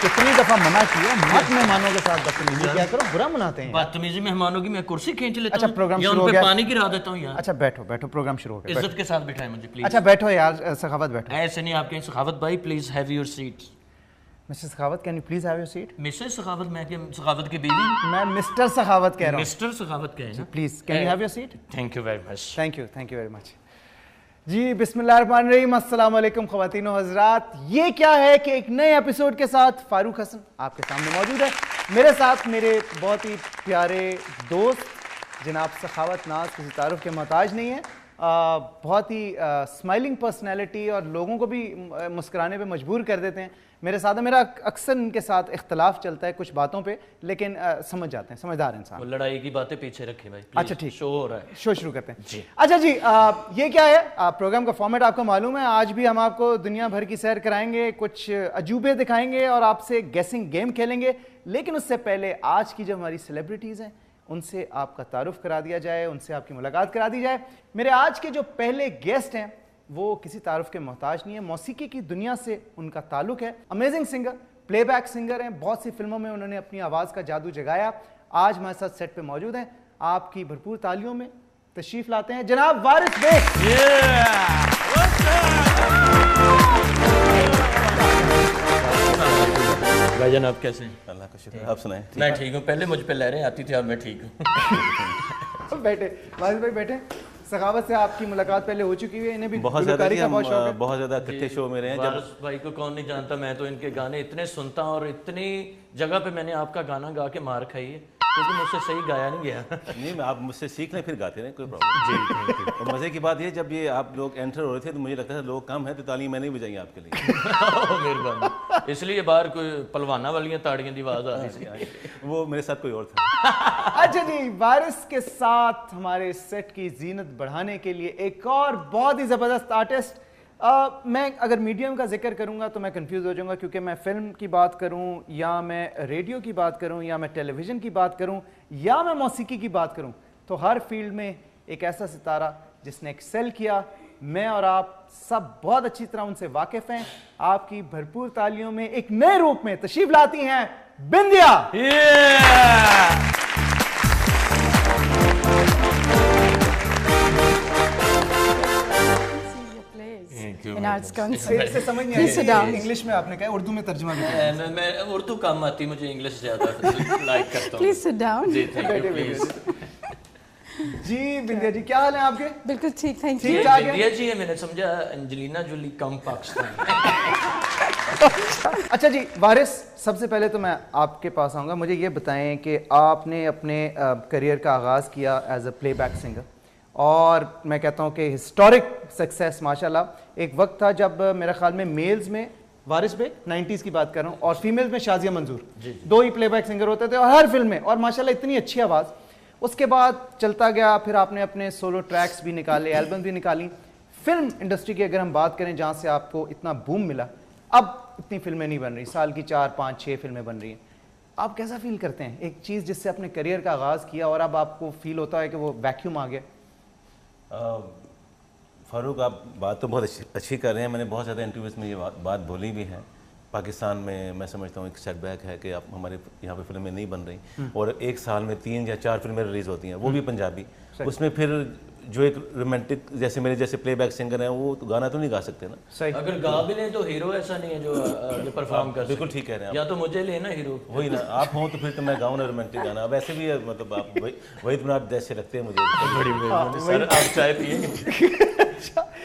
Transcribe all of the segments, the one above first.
कितनी दफा मना किया मत मेहमानों के साथ बदतमीजी क्या करो, बुरा मनाते हैं। बदतमीजी मेहमानों की मैं कुर्सी खींच लेता हूं। अच्छा प्रोग्राम या शुरू उन हो पे गया। पानी गिरा देता हूं यार। अच्छा बैठो बैठो, प्रोग्राम शुरू हो गया। इज्जत के साथ बिठाएं मुझे प्लीज। अच्छा बैठो यार, सखावत बैठो। ऐसे नहीं, आपके सखावत भाई please have your seat. Mister Sakhawat can you please have your seat. Missus Sakhawat, मैं क्या सखावत की बीवी? मैं मिस्टर सखावत कह रहा हूँ। मिस्टर सखावत कहे ना। Please can you have your seat. Thank you very much. Thank you very much ji. बिस्मिल्लाहिर्रहमानिर्रहीम, अस्सलाम वालेकुम ख़वातीन व हज़रात। ये क्या है कि एक नए एपिसोड के साथ फारूक हसन आपके सामने मौजूद है। मेरे साथ मेरे बहुत ही प्यारे दोस्त जनाब सखावत नाज, किसी तारुफ के मोहताज नहीं है। बहुत ही स्माइलिंग पर्सनैलिटी और लोगों को भी मुस्कुराने पे मजबूर कर देते हैं। मेरे साथ मेरा अक्सर इनके साथ इख्तलाफ चलता है कुछ बातों पे, लेकिन समझ जाते हैं, समझदार इंसान। वो लड़ाई की बातें पीछे रखें भाई। अच्छा ठीक, शो हो रहा है, शो शुरू करते हैं जी। अच्छा जी, ये क्या है प्रोग्राम का फॉर्मेट आपको मालूम है। आज भी हम आपको दुनिया भर की सैर कराएंगे, कुछ अजूबे दिखाएंगे और आपसे गेसिंग गेम खेलेंगे। लेकिन उससे पहले आज की जो हमारी सेलिब्रिटीज़ हैं उनसे आपका तारुफ करा दिया जाए, उनसे आपकी मुलाकात करा दी जाए। मेरे आज के जो पहले गेस्ट हैं वो किसी तारुफ के मोहताज नहीं है। मौसीकी की दुनिया से उनका ताल्लुक है। अमेजिंग सिंगर, प्लेबैक सिंगर हैं। बहुत सी फिल्मों में उन्होंने अपनी आवाज़ का जादू जगाया। आज हमारे साथ सेट पे मौजूद हैं। आपकी भरपूर तालियों में तशरीफ लाते हैं जनाब वारिस बेग। भाईजान आप कैसे हैं? अल्लाह का शुक्र, आप सुनाएं। मैं ठीक हूँ। पहले मुझ पे लहरें आती थी और मैं ठीक हूँ। बैठे वारिस भाई, बैठे। सखावत से आपकी मुलाकात पहले हो चुकी है। इन्हें भी बहुत ज़्यादा गुलकारी का बहुत शौक है। बहुत ज़्यादा इकट्ठे शो में रहे हैं। वारिस भाई को कौन नहीं जानता, मैं तो इनके गाने इतने सुनता हूँ और इतनी जगह पे मैंने आपका गाना गा के मार खाई है क्योंकि मुझसे सही गाया नहीं गया। नहीं, आप मुझसे सीख लें फिर गाते रहें, कोई प्रॉब्लम जी। और मज़े की बात ये, जब ये आप लोग एंटर हो रहे थे तो मुझे लगता था लोग कम हैं तो ताली मैंने भी बजाई आपके लिए। मेहरबानी। इसलिए बाहर कोई पलवाना वाली ताड़ियों की आवाज़ आ रही थी। वो मेरे साथ कोई और था। अच्छा जी, वारिस के साथ हमारे सेट की जीनत बढ़ाने के लिए एक और बहुत ही ज़बरदस्त आर्टिस्ट। मैं अगर मीडियम का जिक्र करूंगा तो मैं कंफ्यूज हो जाऊंगा, क्योंकि मैं फिल्म की बात करूं या मैं रेडियो की बात करूं या मैं टेलीविज़न की बात करूं या मैं मौसीकी की बात करूं, तो हर फील्ड में एक ऐसा सितारा जिसने एक्सेल किया। मैं और आप सब बहुत अच्छी तरह उनसे वाकिफ़ हैं। आपकी भरपूर तालियों में एक नए रूप में तशरीफ लाती हैं बिंदिया। in arts council. इससे समझ नहीं Please sit down. I English में आपने कहा, उर्दू में तर्जुमा भी किया। मैं उर्दू कम आती, मुझे इंग्लिश ज़्यादा लाइक करता हूँ। Please sit down. जी थैंक यू प्लीज। जी बिंदिया जी, क्या हाल है आपके? बिल्कुल ठीक, थैंक ठीक यू। ठाक है। इंडिया जी है, मैंने समझा एंजेलिना जोली कम पाकिस्तान। अच्छा जी वारिस, सबसे पहले तो मैं आपके पास आऊँगा। मुझे ये बताएं कि आपने अपने करियर का आगाज़ किया एज अ प्लेबैक सिंगर और मैं कहता हूँ कि हिस्टोरिक सक्सेस माशाल्लाह। एक वक्त था जब मेरे ख्याल में मेल्स में वारिस बेग 90s की बात कर रहा हूँ और फीमेल्स में शाजिया मंजूर, दो ही प्लेबैक सिंगर होते थे और हर फिल्म में, और माशाल्लाह इतनी अच्छी आवाज़। उसके बाद चलता गया, फिर आपने अपने सोलो ट्रैक्स भी निकाले, एल्बम भी निकाली। फिल्म इंडस्ट्री की अगर हम बात करें जहाँ से आपको इतना बूम मिला, अब इतनी फिल्में नहीं बन रही, साल की 4, 5, 6 फिल्में बन रही हैं। आप कैसा फील करते हैं एक चीज़ जिससे अपने करियर का आगाज़ किया और अब आपको फील होता है कि वो वैक्यूम आ गया? फारूक, आप बात तो बहुत अच्छी कर रहे हैं। मैंने बहुत ज़्यादा इंटरव्यूज़ में ये बात बोली भी है। पाकिस्तान में मैं समझता हूँ एक सेटबैक है कि आप हमारे यहाँ पे फिल्में नहीं बन रही और एक साल में 3 या 4 फिल्में रिलीज़ होती हैं, वो भी पंजाबी। उसमें फिर जो एक रोमांटिक जैसे मेरे जैसे प्लेबैक सिंगर हैं वो तो गाना तो नहीं गा सकते ना। सही। अगर गा भी लें तो हीरो ऐसा नहीं है जो परफॉर्म कर। बिल्कुल ठीक कह रहे हैं या तो मुझे लेना हीरो, वही ना आप हों तो फिर तो मैं गाऊँ ना रोमांटिक गाना। अब ऐसे भी है, मतलब आप वही तो आप जैसे लगते हैं मुझे। सर आप चाय पिएंगे?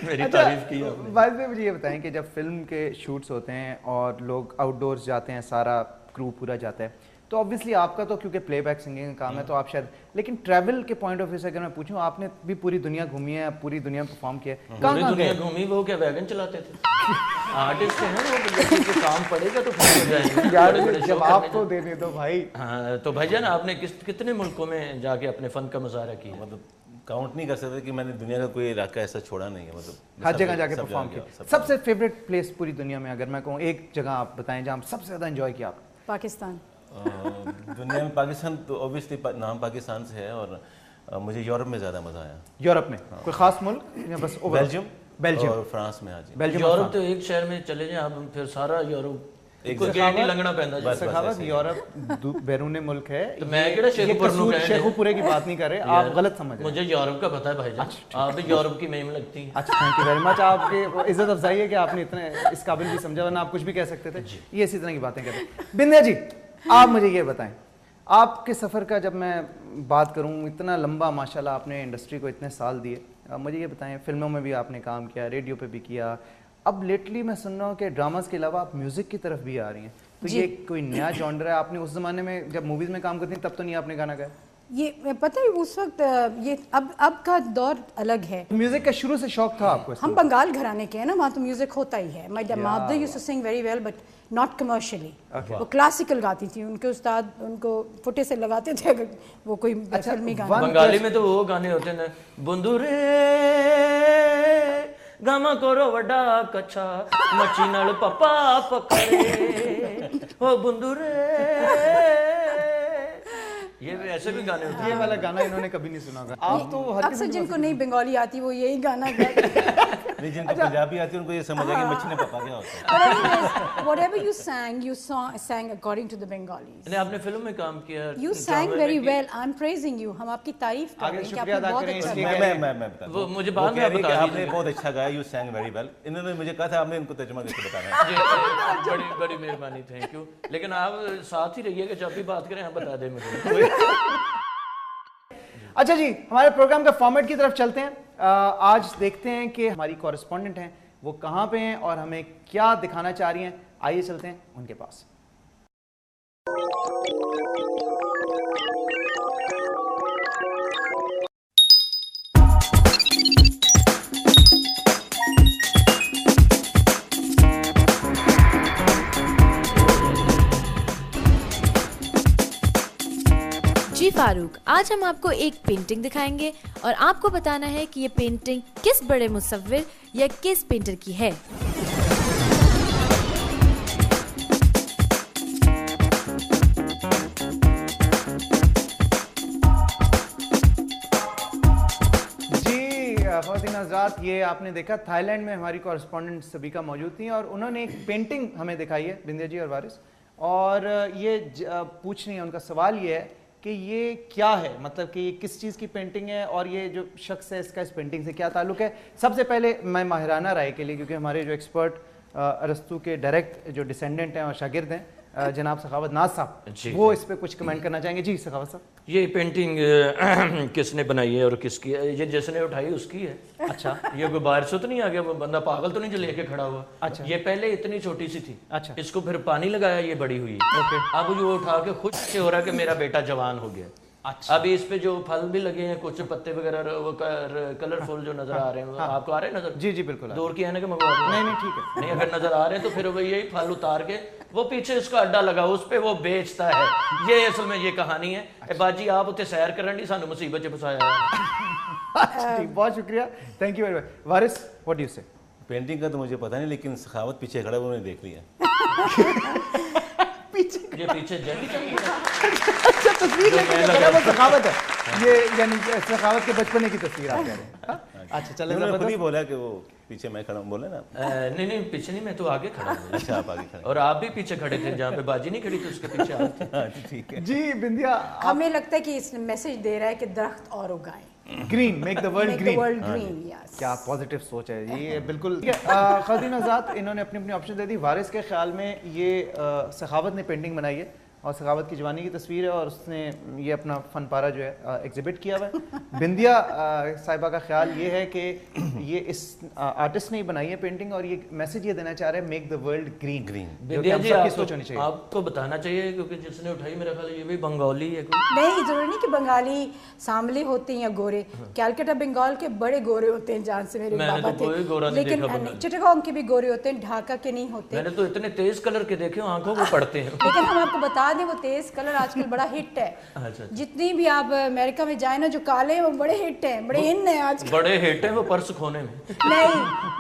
मेरी तारीफ की आपने। बाद में मुझे ये बताएं कि जब फिल्म के शूट्स होते हैं और लोग आउटडोर्स जाते हैं, सारा क्रू पूरा जाता है, तो ऑब्वियसली आपका तो क्योंकि प्लेबैक सिंगिंग का काम है तो आप शायद, लेकिन ट्रैवल के पॉइंट ऑफ व्यू से अगर मैं पूछूं, आपने भी पूरी दुनिया घूमी है, पूरी दुनिया में परफॉर्म किया है, पूरी दुनिया घूमी, वो क्या वैगन चलाते थे? आर्टिस्ट है ना वो, किसी को काम पड़ेगा तो फिर जाएंगे यार बड़े बड़े शो जवाब करने तो देने दो भाई। हाँ तो भाईजान आपने कितने मुल्कों में जाके अपने फन का मुजाहरा किया? मतलब काउंट नहीं कर सकते कि मैंने दुनिया का कोई इलाका ऐसा छोड़ा नहीं है, मतलब हर सब जगह जाके सब परफॉर्म जगह किया। सब सबसे फेवरेट प्लेस पूरी दुनिया में अगर मैं कहूँ एक जगह आप बताएं जहाँ आप सबसे ज्यादा एंजॉय किया आप? पाकिस्तान। दुनिया में पाकिस्तान तो ऑब्वियसली नाम पाकिस्तान से है, और मुझे यूरोप में ज़्यादा मज़ा आया। यूरोप में कोई खास मुल्क या बस overall? बेल्जियम बेल्जियम और फ्रांस में। हाँ जी, बेल्जियम और यूरोप तो एक शहर में चले जाए आप, फिर सारा यूरोप एक कोई गेट नहीं लगना पैंदा जी। सखावत यूरोप बैरून मुल्क है। तो मैं केड़ा शेखुपुर नु कहने? शेखुपुरे की बात नहीं कर रहे, आप गलत समझ रहे हैं। मुझे यूरोप का पता है भाईजान, आप भी यूरोप की मेम लगती हैं। अच्छा थैंक यू वेरी मच, आपकी इज्जत अफजाई है कि आपने इतने इस काबिल भी समझा, वरना आप कुछ भी कह सकते थे। ये इसी तरह की बातें करते हैं। बिंदिया जी आप मुझे ये बताएं, आपके सफ़र का जब मैं बात करूं, इतना लंबा माशाल्लाह आपने इंडस्ट्री को इतने साल दिए, मुझे ये बताएं फिल्मों में भी आपने काम किया, रेडियो पे भी किया, अब लेटली मैं सुन रहा हूँ कि ड्रामास के अलावा आप म्यूज़िक की तरफ भी आ रही हैं, तो ये कोई नया जॉनर है? आपने उस ज़माने में जब मूवीज़ में काम करती थी तब तो नहीं आपने गाना गाया? ये पता है उस वक्त ये अब का दौर अलग है। म्यूजिक का शुरू से शौक था आपको? हम बंगाल घराने के हैं ना, वहाँ तो म्यूजिक होता ही है। My mother used to sing very well but not commercially. वो क्लासिकल गाती थी, उनके उस्ताद उनको फुटे से लगाते थे अगर वो कोई फिल्मी गाना। बंगाली में तो वो गाने होते हैं, बुंदुरे गामा करो वड्डा कच्छा मच्छी नाल पप्पा पकड़े ओ बुंदुरे, ये ऐसे भी गाने होते हैं। ये वाला गाना इन्होंने कभी नहीं सुना होगा। आप तो हर अक्सर जिनको नहीं बंगाली आती वो यही गाना गाते हैं। नहीं, जिनको पंजाबी आती है उनको ये समझ आएगी मच्छी ने पापा क्या होता है। Whatever you sang according to the Bengalis. ने आपने फिल्म में काम किया, You sang very well. I'm praising you. हम आपकी तारीफ कर रहे हैं कि आपने बहुत अच्छा गाया। मैं बता दूं। वो मुझे वो बाद में कह रही बता कि दीजिए। आपने बहुत अच्छा गाया, यू सैंग वेरी वेल। इन्होंने मुझे कहा था आपने इनको तर्जुमा करके बताना है। बड़ी बड़ी मेहरबानी, थैंक यू। लेकिन आप साथ ही रहिएगा, जब भी बात करें आप बता दें मुझे। अच्छा जी, हमारे प्रोग्राम का फॉर्मेट की तरफ चलते हैं। आज देखते हैं कि हमारी कॉरेस्पॉन्डेंट हैं वो कहाँ पे हैं और हमें क्या दिखाना चाह रही हैं। आइए चलते हैं उनके पास। जी फारूक, आज हम आपको एक पेंटिंग दिखाएंगे और आपको बताना है कि ये पेंटिंग किस बड़े मुसव्विर या किस पेंटर की है। ख़वातीन हज़रात, ये आपने देखा थाईलैंड में हमारी कॉरेस्पॉन्डेंट सबिका मौजूद थी और उन्होंने एक पेंटिंग हमें दिखाई है, बिंदिया जी और वारिस, और ये पूछ रही है, उनका सवाल ये है कि ये क्या है, मतलब कि ये किस चीज़ की पेंटिंग है और ये जो शख्स है इसका इस पेंटिंग से क्या ताल्लुक़ है। सबसे पहले मैं माहिराना राय के लिए, क्योंकि हमारे जो एक्सपर्ट अरस्तू के डायरेक्ट जो डिसेंडेंट हैं और शागिर्द हैं जनाब सखावत नाज साहब, वो इस पे कुछ कमेंट करना चाहेंगे। जी सखावत साहब, ये पेंटिंग किसने बनाई है और किसकी है? ये जिसने उठाई उसकी है। अच्छा, ये कोई बाहर से तो नहीं आ गया, वो बंदा पागल तो नहीं जो लेके खड़ा हुआ। अच्छा, ये पहले इतनी छोटी सी थी, अच्छा, इसको फिर पानी लगाया, ये बड़ी हुई। अब जो उठा के खुद से हो रहा है कि मेरा बेटा जवान हो गया। अच्छा, अभी इस पे जो फल भी लगे हैं, कुछ पत्ते वगैरह वो कलरफुल जो नजर आ रहे हैं, आपको आ रहे हैं नजर? जी जी बिल्कुल। दूर की है ना कि मंगवा दूं? नहीं ठीक है। नहीं, अगर नजर आ रहे हैं तो फिर वो यही फल उतार के वो पीछे उसका अड्डा लगा, उस पे वो बेचता है। ये असल में ये कहानी है। अच्छा। बाजी आप उते सैर करन दी सानू मुसीबत च फसाया है। बहुत शुक्रिया, thank you very much. Waris, what do you से? पेंटिंग का तो मुझे पता नहीं, लेकिन सखावत पीछे खड़ा उन्होंने देख लिया। ये पीछे जल्दी अच्छा, तस्वीर लेके सखावत है ये, यानी सखावत के बचपने की तस्वीर आप कह रहे हैं? अच्छा चलो, उन्होंने खुद ही बोला कि वो पीछे मैं खड़ा हूँ, बोले ना। नहीं पीछे नहीं, मैं तो आगे खड़ा हूँ। अच्छा, आप आगे खड़े और आप भी पीछे खड़े थे, जहाँ पे बाजी नहीं खड़ी थी उसके पीछे आप थे। ठीक है जी बिंदिया, हमें लगता है कि इस मैसेज दे रहा है कि दरख्त और उगाएं, green, make the world green. Yes, क्या पॉजिटिव सोच है ये, बिल्कुल। ख़वातीन हज़रात, इन्होंने अपनी अपनी ऑप्शन दे दी। वारिस के ख्याल में ये सखावत ने पेंटिंग बनाई है और सखावत की जवानी की तस्वीर है और उसने ये अपना फन पारा जो है एग्जिबिट किया हुआ है। बिंदिया साहिबा का ख्याल ये है कि ये इस आर्टिस्ट ने ही बनाई है पेंटिंग और ये मैसेज ये देना चाह रहे हैं, मेक द वर्ल्ड ग्रीन। बिंदिया जी आपको बताना चाहिए क्योंकि जिसने उठाई मेरा ख्याल ये भी बंगाली है कोई। नहीं, जरूरी नहीं कि बंगाली सांवले होते हैं या गोरे। कैलकाटा बंगाल के बड़े गोरे होते हैं, जान से मेरे बाबा थे, लेकिन चिटगांव के भी गोरे होते हैं, ढाका के नहीं होते। मैंने तो इतने तेज कलर के देखे आंखों को पड़ते हैं। लेकिन हम आपको बता दें वो तेज कलर आजकल बड़ा हिट है। अच्छा। जितनी भी आप अमेरिका में जाए ना, जो काले हैं वो बड़े हिट हैं, बड़े इन है आज। बड़े हिट हैं वो पर्स खोने में, नहीं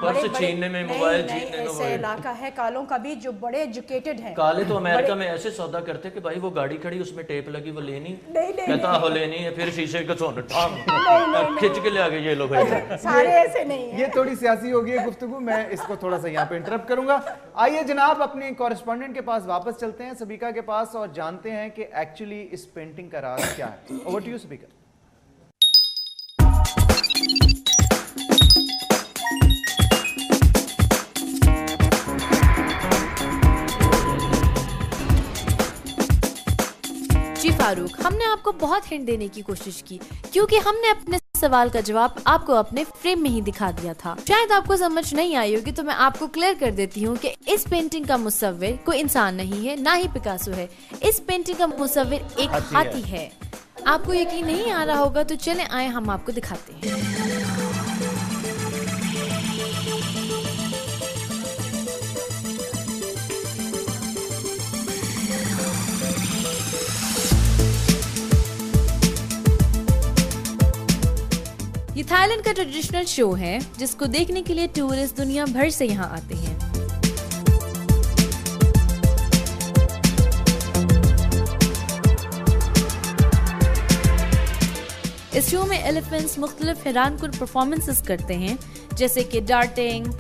पर्स छीनने में, मोबाइल छीनने में। ऐसे इलाका है कालों का भी जो बड़े एजुकेटेड हैं। काले तो अमेरिका में ऐसे सौदा करते कि भाई वो गाड़ी खड़ी उसमें टेप लगी वो लेनी, कहता हो लेनी है, फिर शीशे का सोना खिंच के ले आ गए ये लोग। सारे ऐसे नहीं है। ये थोड़ी सियासी होगी है गुफ्तगू, मैं इसको थोड़ा सा यहाँ पे इंटरप्ट करूंगा। आइए जनाब अपने कॉरेस्पॉन्डेंट के पास वापस चलते हैं, सबीका के पास, और जानते हैं कि एक्चुअली इस पेंटिंग का राज क्या है। Over to you Sabika. जी फारूक, हमने आपको बहुत हिंट देने की कोशिश की क्योंकि हमने अपने सवाल का जवाब आपको अपने फ्रेम में ही दिखा दिया था। शायद आपको समझ नहीं आई होगी तो मैं आपको क्लियर कर देती हूँ कि इस पेंटिंग का मुसव्विर कोई इंसान नहीं है, ना ही पिकासो है। इस पेंटिंग का मुसव्विर एक हाथी है। आपको यकीन नहीं आ रहा होगा तो चले आए हम आपको दिखाते हैं। ये थाईलैंड का ट्रेडिशनल शो है जिसको देखने के लिए टूरिस्ट दुनिया भर से यहाँ आते हैं। इस शो में एलिफेंट्स मुख्तलिफ हैरानकुन परफॉर्मेंसेस करते हैं जैसे कि darting,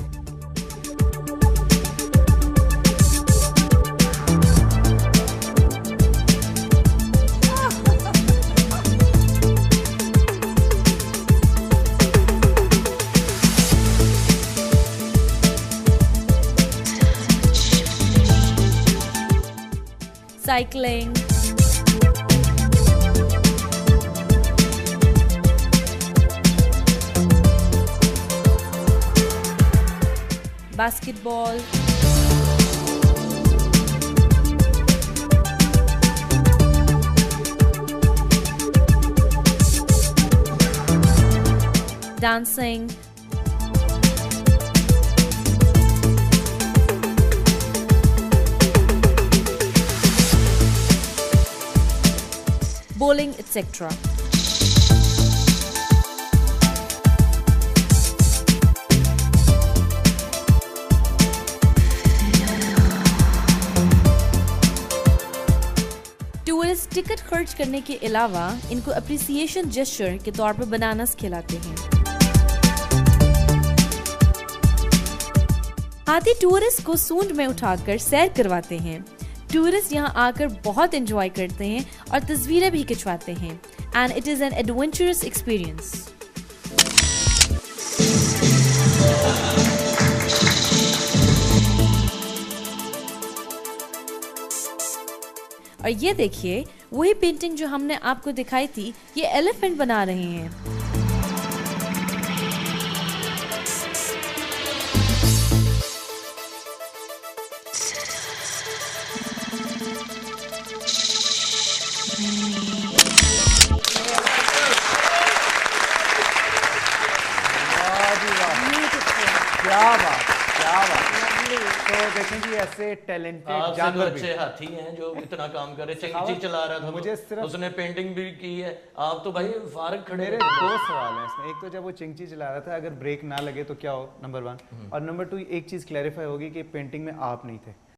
cycling, basketball, dancing, bowling, etc. Tourist ticket खर्च करने के अलावा इनको अप्रिसिएशन जेस्चर के तौर पर बनानास खिलाते हैं। हाथी टूरिस्ट को सूंड में उठाकर सैर करवाते हैं। टूरिस्ट यहाँ आकर बहुत एंजॉय करते हैं और तस्वीरें भी खिंचवाते हैं and it is an adventurous experience. और ये देखिए वही पेंटिंग जो हमने आपको दिखाई थी, ये एलिफेंट बना रहे हैं। तो देखें कि ऐसे टैलेंटेड जानवर भी अच्छे हाथी हैं जो इतना काम कर रहे। चिंची चला रहा था मुझे, उसने पेंटिंग भी की है। आप तो भाई फारग खड़े। मेरे दो सवाल हैं इसमें। एक तो जब वो चिंची चला रहा था, अगर ब्रेक ना लगे तो क्या हो, नंबर 1, और नंबर 2 एक चीज क्लैरिफाई होगी कि पेंटिंग में आप नहीं थे।